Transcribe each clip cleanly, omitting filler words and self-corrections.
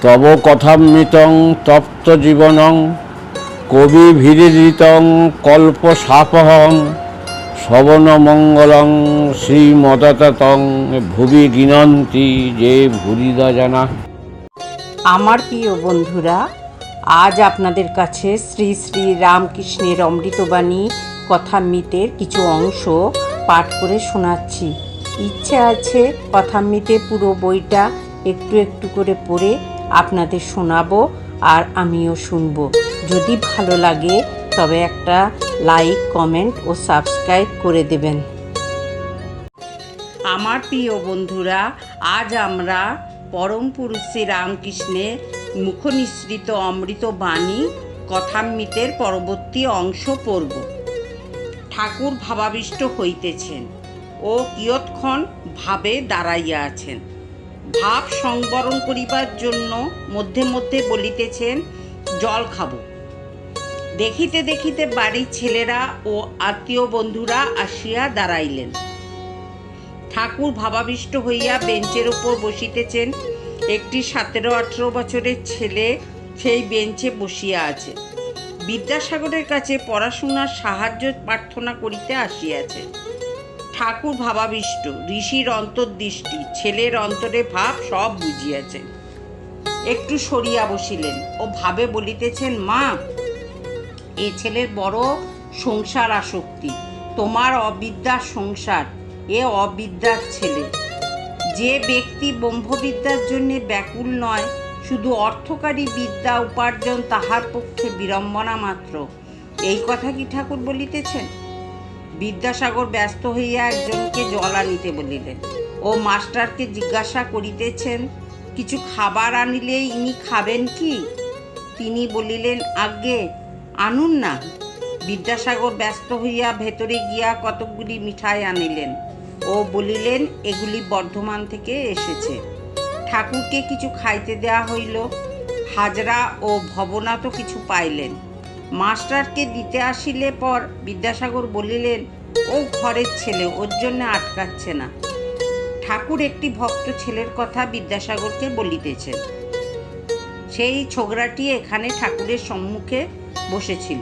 তব কথামৃতং তপ্ত জীবনং কবিভিরিদিতং কল্পসাপহং শ্রবণমঙ্গলং শ্রীমদততং ভুবি গিনন্তি যে ভুরিদা জানা। আমার প্রিয় বন্ধুরা, আজ আপনাদের কাছে শ্রী শ্রী রামকৃষ্ণের অমৃতবাণী কথামৃতের কিছু অংশ পাঠ করে শোনাচ্ছি। ইচ্ছে আছে কথামৃতের পুরো বইটা একটু একটু করে পড়ে আপনাদের শোনাবো আর আমিও শুনবো। যদি ভালো লাগে তবে একটা লাইক, কমেন্ট ও সাবস্ক্রাইব করে দেবেন। আমার প্রিয় বন্ধুরা, আজ আমরা পরম পুরুষ শ্রী রামকৃষ্ণের মুখনিসৃত অমৃতবাণী কথামৃতের পরবর্তী অংশ পড়ব। ঠাকুর ভাবাবিষ্ট হইতেছেন ও কিয়ৎক্ষণ ভাবে দাঁড়াইয়া আছেন। ভাব সংবরণ করিবার জন্য মধ্যে মধ্যে বলিতেছেন, জল খাবো। দেখিতে দেখিতে বাড়ির ছেলেরা ও আত্মীয় বন্ধুরা আসিয়া দাঁড়াইলেন। ঠাকুর ভাবাবিষ্ট হইয়া বেঞ্চের উপর বসিতেছেন। একটি 17-18 বছরের ছেলে সেই বেঞ্চে বসিয়া আছে। বিদ্যাসাগরের কাছে পড়াশোনার সাহায্য প্রার্থনা করিতে আসিয়াছে। ঠাকুর ভাবাবিষ্ট, ঋষির অন্তর্দৃষ্টি, ছেলের অন্তরে ভাব সব বুঝিয়াছেন। একটু সরিয়া বসিলেন ও ভাবে বলিতেছেন, মা, এ ছেলের বড় সংসার আসক্তি। তোমার অবিদ্যার সংসার, এ অবিদ্যার ছেলে। যে ব্যক্তি ব্রহ্মবিদ্যার জন্য ব্যাকুল নয়, শুধু অর্থকারী বিদ্যা উপার্জন তাহার পক্ষে বিড়ম্বনা মাত্র। এই কথা কি ঠাকুর বলিতেছেন? বিদ্যাসাগর ব্যস্ত হইয়া একজনকে জল আনিতে বলিলেন ও মাস্টারকে জিজ্ঞাসা করিতেছেন, কিছু খাবার আনিলে ইনি খাবেন কি? তিনি বলিলেন, আজ্ঞে, আনুন না। বিদ্যাসাগর ব্যস্ত হইয়া ভেতরে গিয়া কতকগুলি মিঠাই আনিলেন ও বলিলেন, এগুলি বর্ধমান থেকে এসেছে। ঠাকুরকে কিছু খাইতে দেয়া হইল। হাজরা ও ভবনাথ কিছু পাইলেন। মাস্টারকে দিতে আসিলে পর বিদ্যাসাগর বলিলেন, ও ঘরের ছেলে, ওর জন্য আটকাচ্ছে না। ঠাকুর একটি ভক্ত ছেলের কথা বিদ্যাসাগরকে বলিতেছেন। সেই ছোকরাটি এখানে ঠাকুরের সম্মুখে বসেছিল।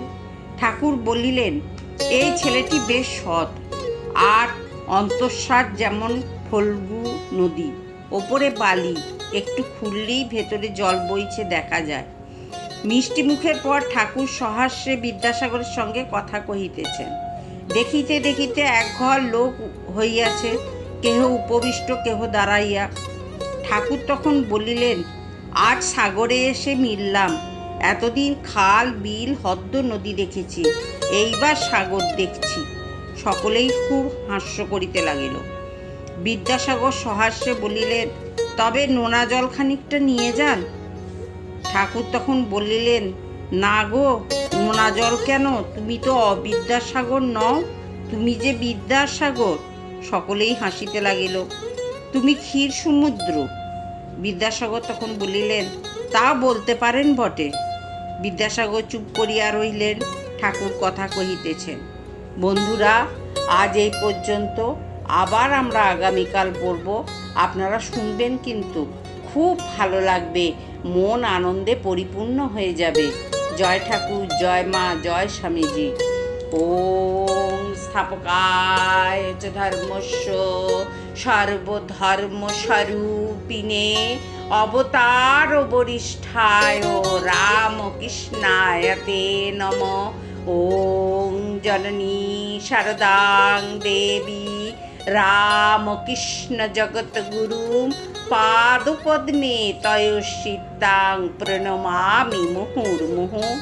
ঠাকুর বলিলেন, এই ছেলেটি বেশ সৎ, আর অন্তঃসার যেমন ফল্গু নদী, ওপরে বালি, একটু খুললেই ভেতরে জল বইছে দেখা যায়। মিষ্টি মুখের পর ঠাকুর সহাস্যে বিদ্যাসাগরের সঙ্গে কথা কহিতেছেন। দেখিতে দেখিতে একঘর লোক হইয়াছে, কেহ উপবিষ্ট, কেহ দাঁড়াইয়া। ঠাকুর তখন বলিলেন, আজ সাগরে এসে মিললাম। এতদিন খাল, বিল, হদ্দ, নদী দেখেছি, এইবার সাগর দেখছি। সকলেই খুব হাস্য করিতে লাগিল। বিদ্যাসাগর সহাস্যে বলিলেন, তবে নোনা জল খানিকটা নিয়ে যান। ঠাকুর তখন বলিলেন, না গো, নোনা জল কেন? তুমি তো অবিদ্যাসাগর নও, তুমি যে বিদ্যাসাগর। সকলেই হাসিতে লাগিল। তুমি ক্ষীর সমুদ্র। বিদ্যাসাগর তখন বলিলেন, তা বলতে পারেন বটে। বিদ্যাসাগর চুপ করিয়া রইলেন। ঠাকুর কথা কহিতেছেন। বন্ধুরা, আজ এই পর্যন্ত। আবার আমরা আগামীকাল পড়ব। আপনারা শুনবেন, কিন্তু খুব ভালো লাগবে, মন আনন্দে পরিপূর্ণ হয়ে যাবে। জয় ঠাকুর, জয় মা, জয় স্বামীজি। ওম স্থাপকায় চ ধর্মস্য সর্বধর্মস্বরূপিণে অবতার বরিষ্ঠায় রামকৃষ্ণায় তে নমঃ। ওম জননী শারদাং দেবী রামকৃষ্ণ জগৎগুরু পাদপদ্মে তয়োশ্চিত্তাং প্রণমামি মুহুর্মুহুঃ।